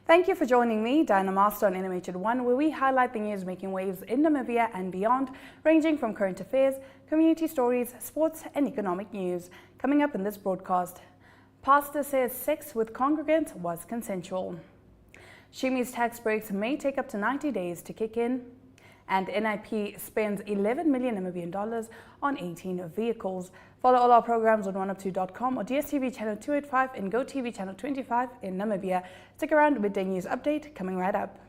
Thank you for joining me, Diana Master, on NMH at 1, where we highlight the news making waves in Namibia and beyond, ranging from current affairs, community stories, sports and economic news. Coming up in this broadcast, pastor says sex with congregants was consensual. Shimi's tax breaks may take up to 90 days to kick in. And NIP spends 11 million Namibian dollars on 18 vehicles. Follow all our programs on 1up2.com or DSTV channel 285 and GoTV channel 25 in Namibia. Stick around, midday news update coming right up.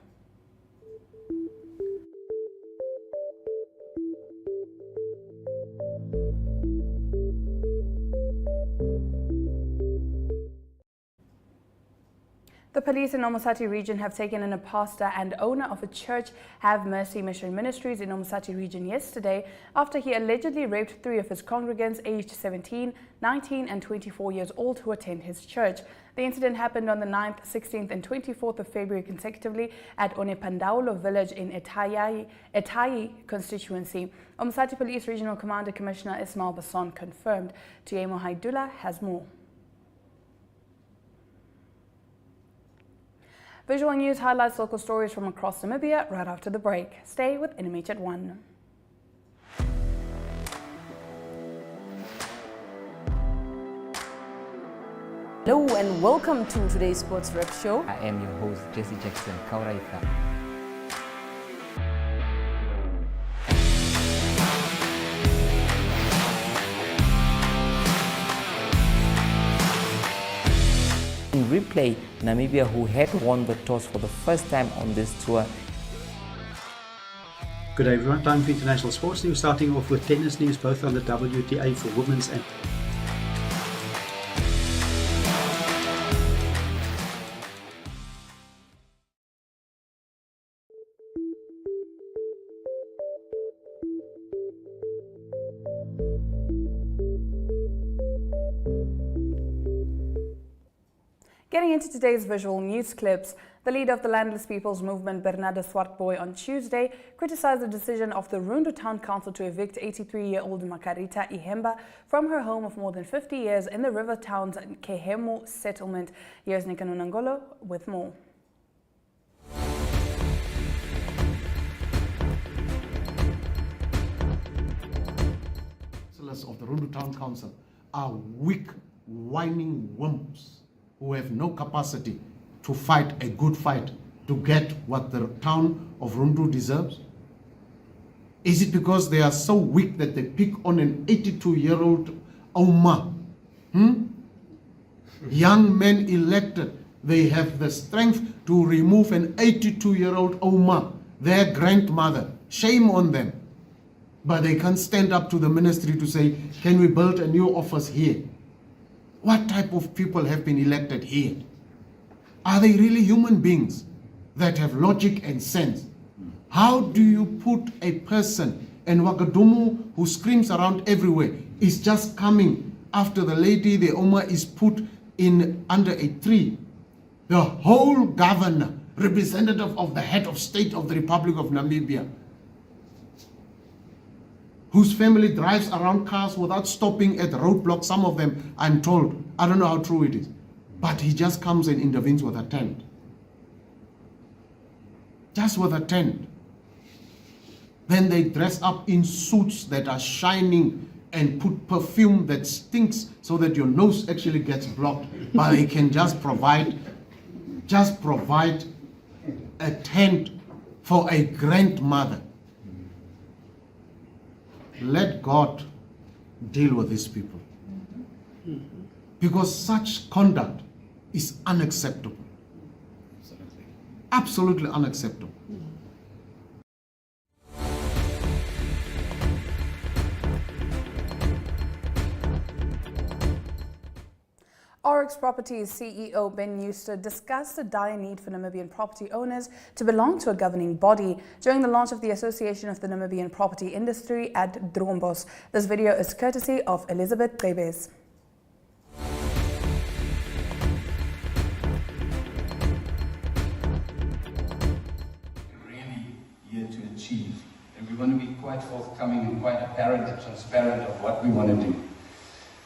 The police in Omusati region have taken in a pastor and owner of a church, Have Mercy Mission Ministries in Omusati region yesterday after he allegedly raped 3 of his congregants aged 17, 19 and 24 years old who attend his church. The incident happened on the 9th, 16th and 24th of February consecutively at Onepandaulo village in Etai constituency. Omusati Police Regional Commander Commissioner Ismail Basson confirmed. Tuemo Haidula has more. Visual News highlights local stories from across Namibia right after the break. Stay with NMH at 1. Hello and welcome to today's Sports Rep Show. I am your host, Jesse Jackson Kauraika. In replay, Namibia, who had won the toss for the first time on this tour. Good day everyone, time for international sports news, starting off with tennis news, both on the WTA for women's and Getting into today's visual news clips, the leader of the Landless People's Movement, Bernardo Swartboy, on Tuesday criticized the decision of the Rundu Town Council to evict 83-year-old Mqarch Ihemba from her home of more than 50 years in the river town's Kehemu settlement. Here's Nikano Nangolo with more. Of the Rundu Town Council are weak, whining wimps who have no capacity to fight a good fight to get what the town of Rundu deserves? Is it because they are so weak that they pick on an 82-year-old Oma? Young men elected, they have the strength to remove an 82-year-old Oma, their grandmother. Shame on them. But they can't stand up to the ministry to say, can we build a new office here? What type of people have been elected here? Are they really human beings that have logic and sense? How do you put a person, and Wakadumu, who screams around everywhere, is just coming after the lady, the Oma, is put in under a tree? The whole governor, representative of the head of state of the Republic of Namibia, whose family drives around cars without stopping at roadblocks, some of them, I'm told. I don't know how true it is. But he just comes and intervenes with a tent. Just with a tent. Then they dress up in suits that are shining and put perfume that stinks so that your nose actually gets blocked. But they can just provide a tent for a grandmother. Let God deal with these people. Because such conduct is unacceptable. Absolutely unacceptable. Oryx Properties CEO Ben Newster discussed the dire need for Namibian property owners to belong to a governing body during the launch of the Association of the Namibian Property Industry at Drombos. This video is courtesy of Elizabeth Bebes. Really here to achieve, and we want to be quite forthcoming and quite apparent and transparent of what we want to do.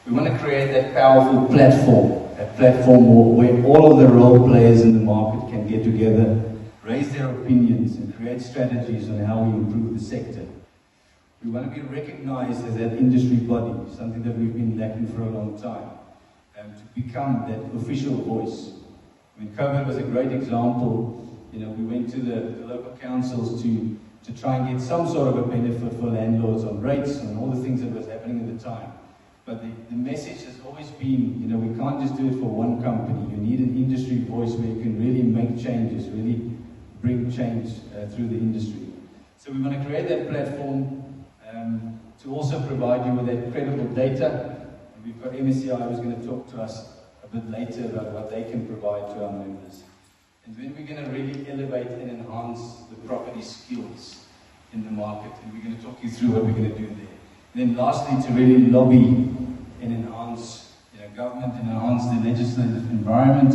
We want to create that powerful platform, where all of the role players in the market can get together, raise their opinions and create strategies on how we improve the sector. We want to be recognized as that industry body, something that we've been lacking for a long time, to become that official voice. I mean, COVID was a great example. We went to the local councils to try and get some sort of a benefit for landlords on rates and all the things that was happening at the time. But the message has always been, we can't just do it for one company. You need an industry voice where you can really make changes, really bring change through the industry. So we want to create that platform to also provide you with that credible data. And we've got MSCI who's going to talk to us a bit later about what they can provide to our members. And then we're going to really elevate and enhance the property skills in the market. And we're going to talk you through what we're going to do there. And then lastly, to really lobby and enhance government and enhance the legislative environment.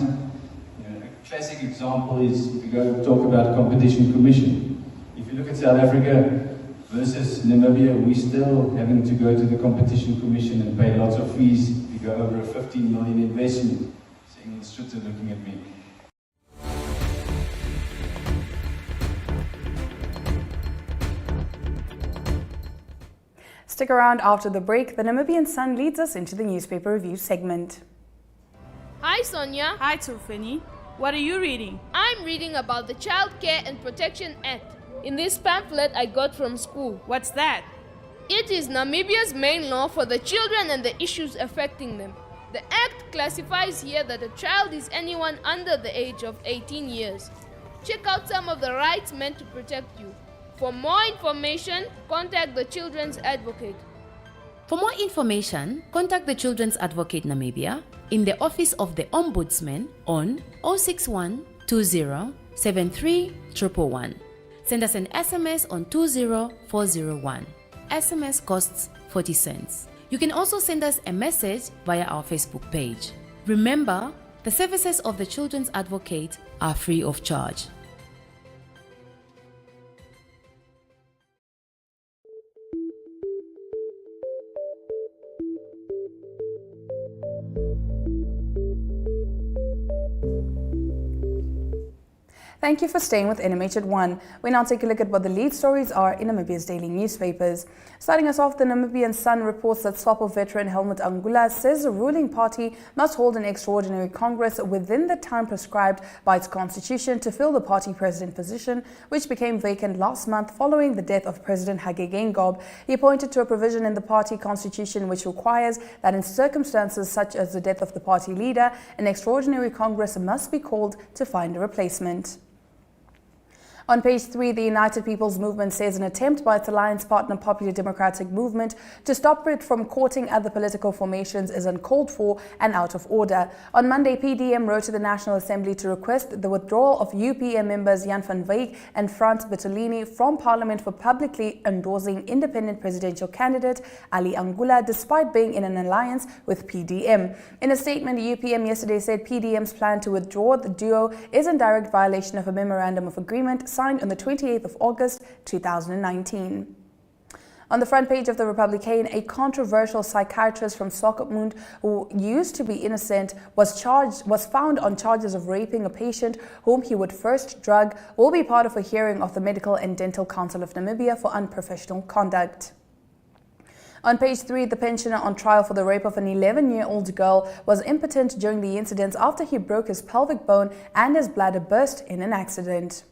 A classic example is if you go talk about Competition Commission. If you look at South Africa versus Namibia, we're still having to go to the Competition Commission and pay lots of fees. We go over a 15 million investment. Seeing Stritter looking at me. Stick around after the break. The Namibian Sun leads us into the newspaper review segment. Hi Sonia. Hi Tufeni. What are you reading? I'm reading about the Child Care and Protection Act. In this pamphlet I got from school. What's that? It is Namibia's main law for the children and the issues affecting them. The act classifies here that a child is anyone under the age of 18 years. Check out some of the rights meant to protect you. For more information, contact the Children's Advocate. For more information, contact the Children's Advocate Namibia in the Office of the Ombudsman on 061 20 73 111. Send us an SMS on 20401. SMS costs 40 cents. You can also send us a message via our Facebook page. Remember, the services of the Children's Advocate are free of charge. Thank you for staying with NMH at 1. We now take a look at what the lead stories are in Namibia's daily newspapers. Starting us off, the Namibian Sun reports that SWAPO veteran Helmut Angula says the ruling party must hold an extraordinary Congress within the time prescribed by its constitution to fill the party president position, which became vacant last month following the death of President Geingob. He pointed to a provision in the party constitution which requires that in circumstances such as the death of the party leader, an extraordinary Congress must be called to find a replacement. On page 3, the United People's Movement says an attempt by its alliance partner Popular Democratic Movement to stop it from courting other political formations is uncalled for and out of order. On Monday, PDM wrote to the National Assembly to request the withdrawal of UPM members Jan van Wyk and Frans Bettolini from Parliament for publicly endorsing independent presidential candidate Ali Angula despite being in an alliance with PDM. In a statement, UPM yesterday said PDM's plan to withdraw the duo is in direct violation of a memorandum of agreement signed on the 28th of August 2019. On the front page of the Republican, a controversial psychiatrist from Swakopmund who used to be innocent was found on charges of raping a patient whom he would first drug will be part of a hearing of the Medical and Dental Council of Namibia for unprofessional conduct. On page 3, the pensioner on trial for the rape of an 11-year-old girl was impotent during the incidents after he broke his pelvic bone and his bladder burst in an accident.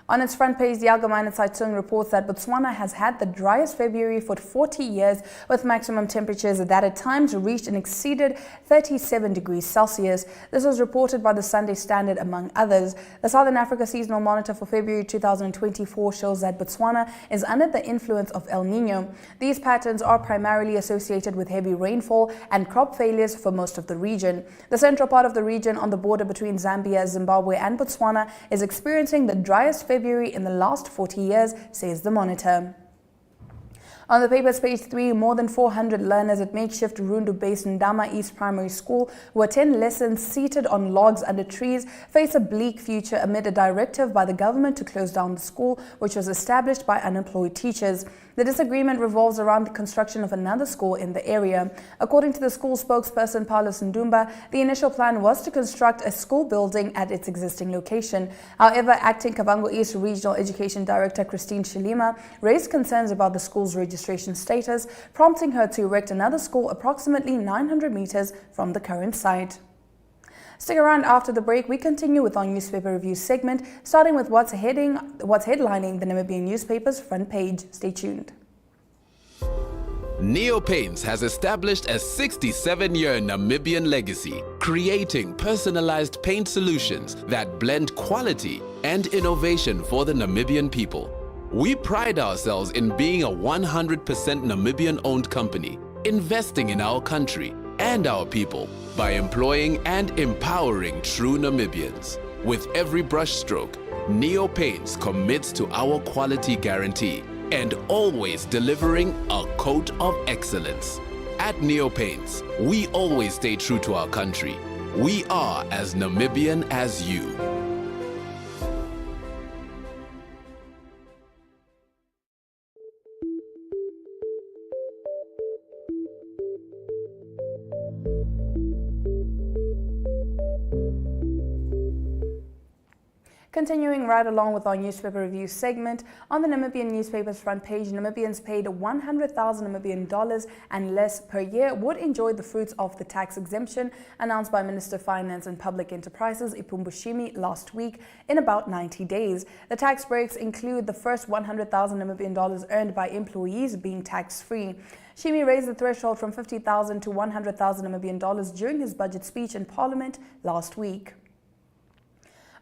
On its front page, the Allgemeine Zeitung reports that Botswana has had the driest February for 40 years, with maximum temperatures that at times reached and exceeded 37 degrees Celsius. This was reported by the Sunday Standard, among others. The Southern Africa Seasonal Monitor for February 2024 shows that Botswana is under the influence of El Niño. These patterns are primarily associated with heavy rainfall and crop failures for most of the region. The central part of the region on the border between Zambia, Zimbabwe and Botswana is experiencing the driest February in the last 40 years, says the Monitor. On the paper's page 3, more than 400 learners at makeshift Rundu-based Ndama East Primary School who attend lessons seated on logs under trees face a bleak future amid a directive by the government to close down the school, which was established by unemployed teachers. The disagreement revolves around the construction of another school in the area. According to the school spokesperson Paulus Ndumba, the initial plan was to construct a school building at its existing location. However, acting Kavango East Regional Education Director Christine Shilima raised concerns about the school's registration status, prompting her to erect another school approximately 900 meters from the current site. Stick around after the break. We continue with our newspaper review segment, starting with what's headlining the Namibian newspaper's front page. Stay tuned. Neo Paints has established a 67-year Namibian legacy, creating personalized paint solutions that blend quality and innovation for the Namibian people. We pride ourselves in being a 100% Namibian-owned company, investing in our country and our people by employing and empowering true Namibians. With every brushstroke, Neo Paints commits to our quality guarantee and always delivering a coat of excellence. At Neo Paints, we always stay true to our country. We are as Namibian as you. Continuing right along with our newspaper review segment, on the Namibian newspaper's front page, Namibians paid 100,000 Namibian dollars and less per year would enjoy the fruits of the tax exemption announced by Minister of Finance and Public Enterprises Ipumbushimi last week in about 90 days. The tax breaks include the first 100,000 Namibian dollars earned by employees being tax-free. Shimi raised the threshold from 50,000 to 100,000 Namibian dollars during his budget speech in Parliament last week.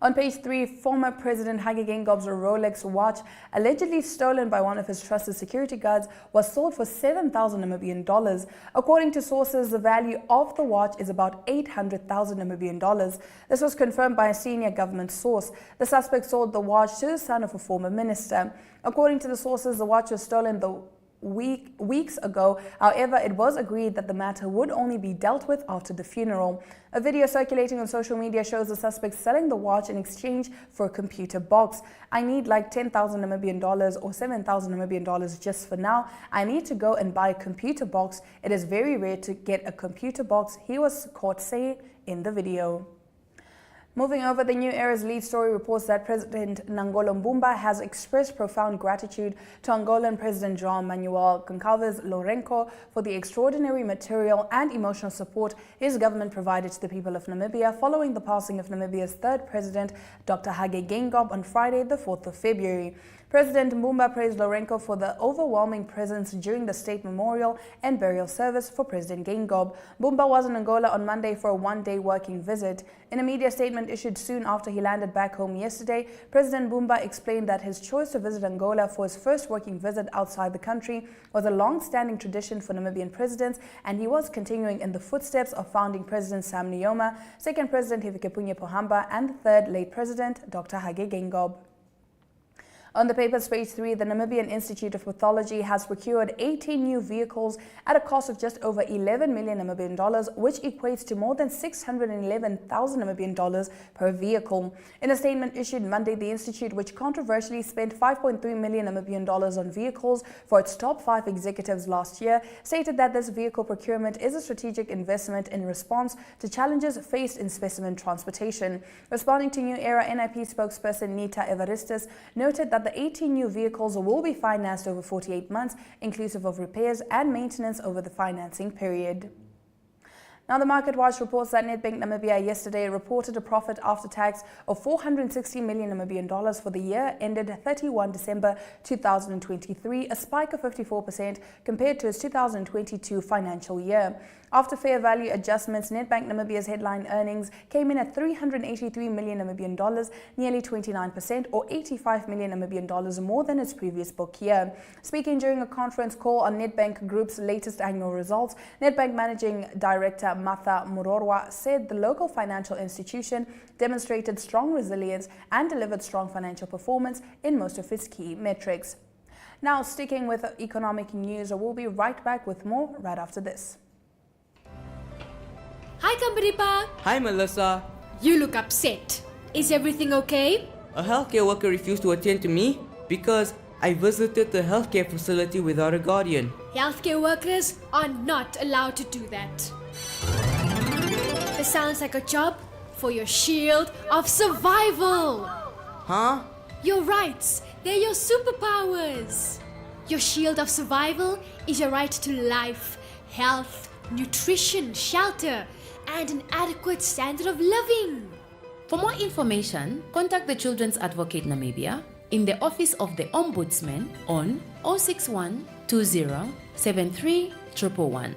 On page 3, former President Geingo's Rolex watch, allegedly stolen by one of his trusted security guards, was sold for 7,000 Namibian dollars. According to sources, the value of the watch is about 800,000 Namibian dollars. This was confirmed by a senior government source. The suspect sold the watch to the son of a former minister. According to the sources, the watch was stolen weeks ago. However, it was agreed that the matter would only be dealt with after the funeral. A video circulating on social media shows the suspect selling the watch in exchange for a computer box. I need like 10,000 Namibian dollars or 7,000 Namibian dollars just for now. I need to go and buy a computer box. It is very rare to get a computer box, he was caught saying in the video. Moving over, the New Era's lead story reports that President Nangolo Mbumba has expressed profound gratitude to Angolan President João Manuel Goncalves Lourenço for the extraordinary material and emotional support his government provided to the people of Namibia following the passing of Namibia's third president, Dr. Hage Geingob, on Friday, the 4th of February. President Mbumba praised Lourenço for the overwhelming presence during the state memorial and burial service for President Geingob. Mbumba was in Angola on Monday for a one-day working visit. In a media statement issued soon after he landed back home yesterday, President Mbumba explained that his choice to visit Angola for his first working visit outside the country was a long-standing tradition for Namibian presidents, and he was continuing in the footsteps of founding President Sam Nujoma, second President Hifikepunye Pohamba, and the third late President Dr. Hage Geingob. On the paper's page 3, the Namibian Institute of Pathology has procured 18 new vehicles at a cost of just over 11 million Namibian dollars, which equates to more than 611,000 Namibian dollars per vehicle. In a statement issued Monday, the institute, which controversially spent 5.3 million Namibian dollars on vehicles for its top 5 executives last year, stated that this vehicle procurement is a strategic investment in response to challenges faced in specimen transportation. Responding to New Era, NIP spokesperson Nita Evaristis noted that the 18 new vehicles will be financed over 48 months, inclusive of repairs and maintenance over the financing period. Now, the Market Watch reports that Nedbank Namibia yesterday reported a profit after tax of 460 million Namibian dollars for the year ended 31 December 2023, a spike of 54% compared to its 2022 financial year. After fair value adjustments, Nedbank Namibia's headline earnings came in at 383 million Namibian dollars, nearly 29% or 85 million Namibian dollars more than its previous book year. Speaking during a conference call on Nedbank Group's latest annual results, Nedbank Managing Director Martha Murorwa said the local financial institution demonstrated strong resilience and delivered strong financial performance in most of its key metrics. Now, sticking with economic news, we'll be right back with more right after this. Hi, Kambaripa. Hi, Melissa. You look upset. Is everything okay? A healthcare worker refused to attend to me because I visited the healthcare facility without a guardian. Healthcare workers are not allowed to do that. This sounds like a job for your shield of survival. Huh? Your rights, they're your superpowers. Your shield of survival is your right to life, health, nutrition, shelter, and an adequate standard of living. For more information, contact the Children's Advocate Namibia in the Office of the Ombudsman on 061 20 73 111.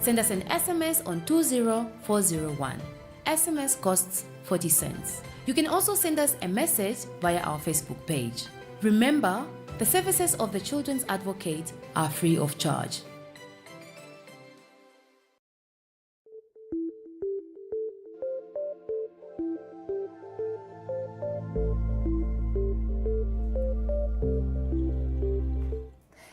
Send us an SMS on 20401. SMS costs 40 cents. You can also send us a message via our Facebook page. Remember, the services of the Children's Advocate are free of charge.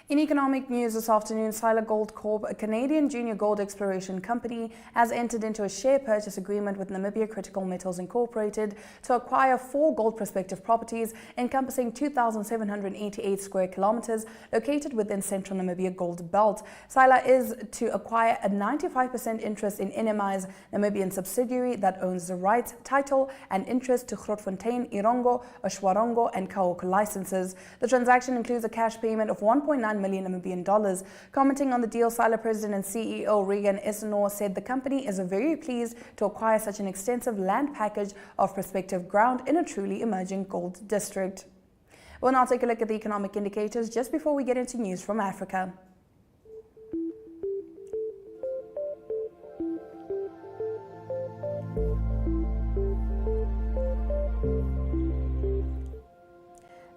In economic news this afternoon, Sila Gold Corp, a Canadian junior gold exploration company, has entered into a share purchase agreement with Namibia Critical Metals Incorporated to acquire 4 gold prospective properties encompassing 2,788 square kilometers located within central Namibia Gold Belt. Sila is to acquire a 95% interest in NMH's Namibian subsidiary that owns the rights, title and interest to Grootfontein, Irongo, Oshwarongo and Kaoko licenses. The transaction includes a cash payment of 1.9 million Namibian dollars. Commenting on the deal, Sila President and CEO Regan Essenor said the company is very pleased to acquire such an extensive land package of prospective ground in a truly emerging gold district. We'll now take a look at the economic indicators just before we get into news from Africa.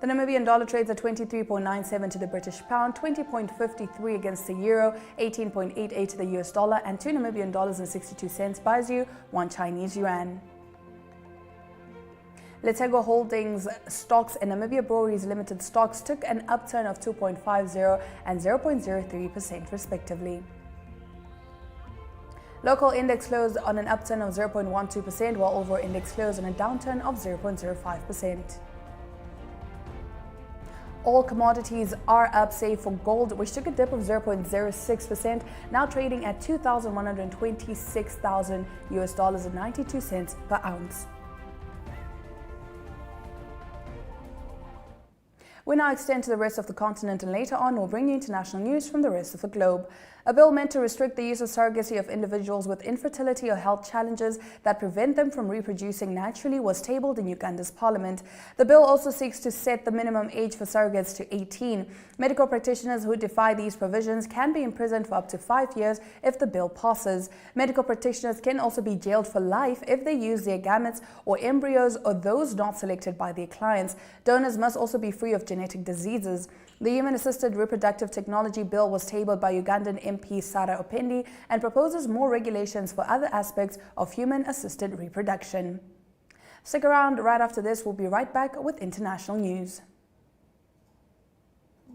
The Namibian dollar trades at 23.97 to the British pound, 20.53 against the euro, 18.88 to the US dollar, and 2 Namibian dollars and 62 cents buys you 1 Chinese yuan. Letego Holdings stocks and Namibia Breweries Limited stocks took an upturn of 2.50 and 0.03% respectively. Local index closed on an upturn of 0.12%, while overall index closed on a downturn of 0.05%. All commodities are up save for gold, which took a dip of 0.06%, now trading at $2,126,000 US dollars and 92 cents per ounce. We now extend to the rest of the continent, and later on we'll bring you international news from the rest of the globe. A bill meant to restrict the use of surrogacy of individuals with infertility or health challenges that prevent them from reproducing naturally was tabled in Uganda's parliament. The bill also seeks to set the minimum age for surrogates to 18. Medical practitioners who defy these provisions can be imprisoned for up to 5 years if the bill passes. Medical practitioners can also be jailed for life if they use their gametes or embryos or those not selected by their clients. Donors must also be free of genetic diseases. The Human-Assisted Reproductive Technology Bill was tabled by Ugandan MP Sarah Opendi and proposes more regulations for other aspects of human-assisted reproduction. Stick around. Right after this, we'll be right back with international news.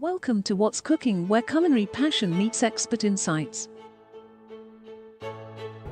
Welcome to What's Cooking, where culinary passion meets expert insights.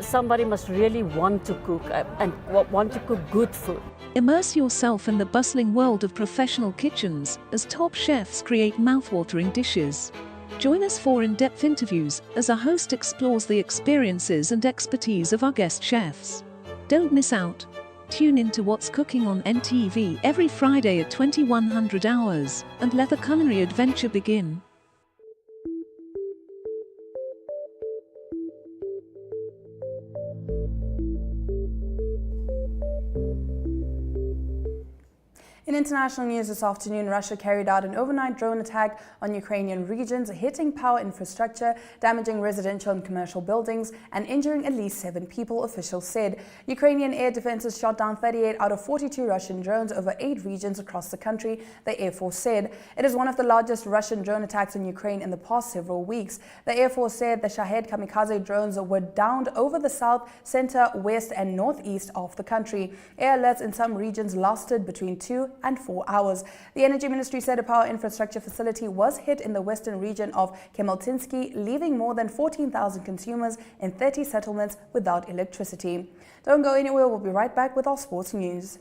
Somebody must really want to cook and want to cook good food. Immerse yourself in the bustling world of professional kitchens as top chefs create mouthwatering dishes. Join us for in-depth interviews as our host explores the experiences and expertise of our guest chefs. Don't miss out. Tune in to What's Cooking on NTV every Friday at 2100 hours and let the culinary adventure begin. In international news this afternoon, Russia carried out an overnight drone attack on Ukrainian regions, hitting power infrastructure, damaging residential and commercial buildings, and injuring at least 7 people, officials said. Ukrainian air defenses shot down 38 out of 42 Russian drones over 8 regions across the country, the Air Force said. It is one of the largest Russian drone attacks on Ukraine in the past several weeks. The Air Force said the Shahed kamikaze drones were downed over the south, center, west, and northeast of the country. Air alerts in some regions lasted between 2 and 4 hours. The Energy Ministry said a power infrastructure facility was hit in the western region of Kemeltinsky, leaving more than 14,000 consumers in 30 settlements without electricity. Don't go anywhere, we'll be right back with our sports news.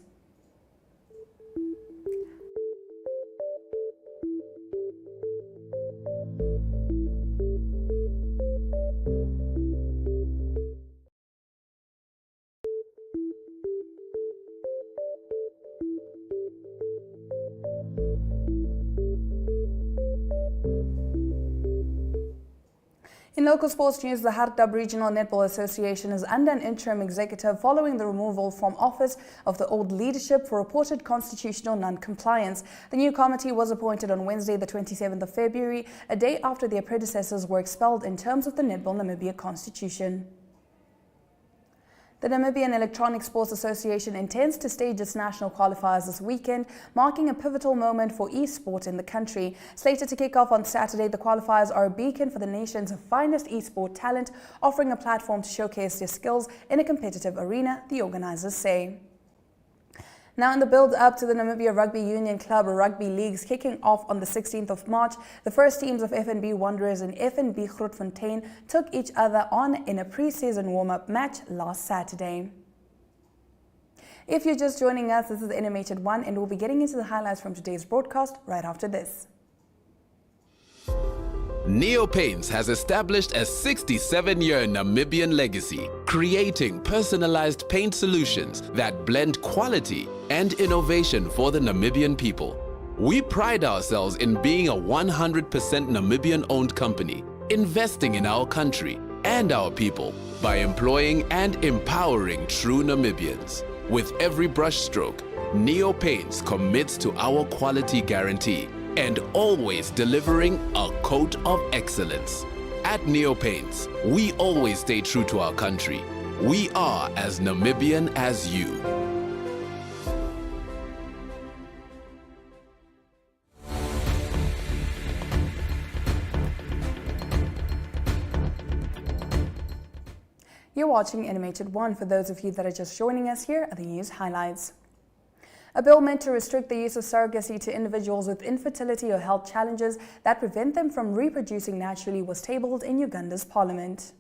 In local sports news, the Irked Regional Netball Association is under an interim executive following the removal from office of the old leadership for reported constitutional non-compliance. The new committee was appointed on Wednesday, the 27th of February, a day after their predecessors were expelled in terms of the Netball Namibia Constitution. The Namibian Electronic Sports Association intends to stage its national qualifiers this weekend, marking a pivotal moment for e-sport in the country. Slated to kick off on Saturday, the qualifiers are a beacon for the nation's finest e-sport talent, offering a platform to showcase their skills in a competitive arena, the organizers say. Now, in the build-up to the Namibia Rugby Union Club Rugby Leagues kicking off on the 16th of March, the first teams of FNB Wanderers and FNB Grootfontein took each other on in a pre-season warm-up match last Saturday. If you're just joining us, this is NMH at 1, and we'll be getting into the highlights from today's broadcast right after this. Neo Paints has established a 67-year Namibian legacy, creating personalized paint solutions that blend quality and innovation for the Namibian people. We pride ourselves in being a 100% Namibian-owned company, investing in our country and our people by employing and empowering true Namibians. With every brushstroke, Neo Paints commits to our quality guarantee and always delivering a coat of excellence. At Neo Paints, we always stay true to our country. We are as Namibian as you. You're watching NMH at 1. For those of you that are just joining us, here are the news highlights. A bill meant to restrict the use of surrogacy to individuals with infertility or health challenges that prevent them from reproducing naturally was tabled in Uganda's parliament.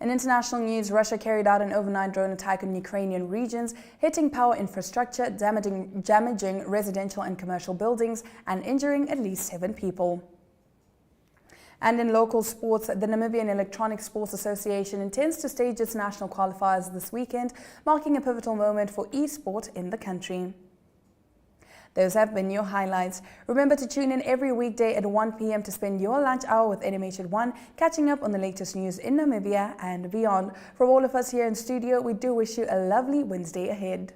In international news, Russia carried out an overnight drone attack on Ukrainian regions, hitting power infrastructure, damaging residential and commercial buildings, and injuring at least 7 people. And in local sports, the Namibian Electronic Sports Association intends to stage its national qualifiers this weekend, marking a pivotal moment for e-sport in the country. Those have been your highlights. Remember to tune in every weekday at 1 p.m. to spend your lunch hour with NMH at 1, catching up on the latest news in Namibia and beyond. From all of us here in studio, we do wish you a lovely Wednesday ahead.